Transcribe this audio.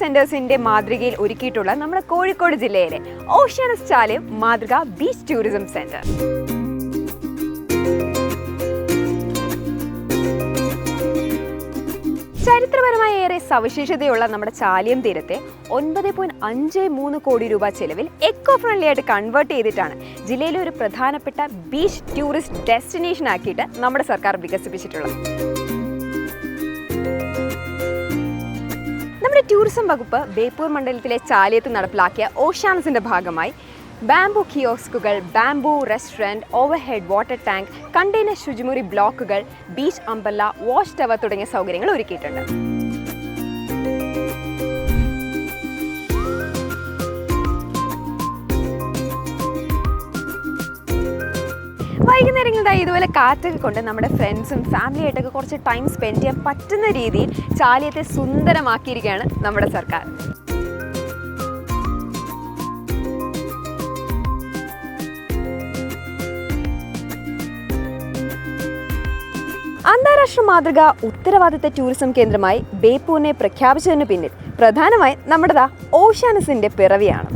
സെന്റേഴ്സിന്റെ മാതൃകയിൽ ഒരുക്കിയിട്ടുള്ള നമ്മുടെ കോഴിക്കോട് ജില്ലയിലെ ഓഷ്യാനസ് ചാലിയം മാതൃക ബീച്ച് ടൂറിസം സെന്റർ. ചരിത്രപരമായ ഏറെ സവിശേഷതയുള്ള നമ്മുടെ ചാലിയം തീരത്തെ 9.53 കോടി രൂപ ചെലവിൽ എക്കോ ഫ്രണ്ട്ലി ആയിട്ട് കൺവേർട്ട് ചെയ്തിട്ടാണ് ജില്ലയിലെ ഒരു പ്രധാനപ്പെട്ട ബീച്ച് ടൂറിസ്റ്റ് ഡെസ്റ്റിനേഷൻ ആക്കിയിട്ട് നമ്മുടെ സർക്കാർ വികസിപ്പിച്ചിട്ടുള്ളത്. നമ്മുടെ ടൂറിസം വകുപ്പ് ബേപ്പൂർ മണ്ഡലത്തിലെ ചാലിയത്ത് നടപ്പിലാക്കിയ ഓഷ്യാനസിന്റെ ഭാഗമായി ബാംബു കിയോസ്കുകൾ, bamboo restaurant, overhead water tank, container ശുചിമുറി ബ്ലോക്കുകൾ, ബീച്ച് അംബ്രല്ല, വാഷ് ടവർ തുടങ്ങിയ സൗകര്യങ്ങൾ ഒരുക്കിയിട്ടുണ്ട്. വൈകുന്നേരങ്ങളിലായി ഇതുപോലെ കാറ്റൊക്കെ കൊണ്ട് നമ്മുടെ ഫ്രണ്ട്സും ഫാമിലിയായിട്ടൊക്കെ കുറച്ച് ടൈം സ്പെൻഡ് ചെയ്യാൻ പറ്റുന്ന രീതിയിൽ ചാലിയത്തെ സുന്ദരമാക്കിയിരിക്കുകയാണ് നമ്മുടെ സർക്കാർ. അന്താരാഷ്ട്ര മാതൃക ഉത്തരവാദിത്ത ടൂറിസം കേന്ദ്രമായി ബേപ്പൂരിനെ പ്രഖ്യാപിച്ചതിന് പിന്നിൽ പ്രധാനമായും നമ്മുടെ ഓഷ്യാനസിന്റെ പിറവിയാണ്.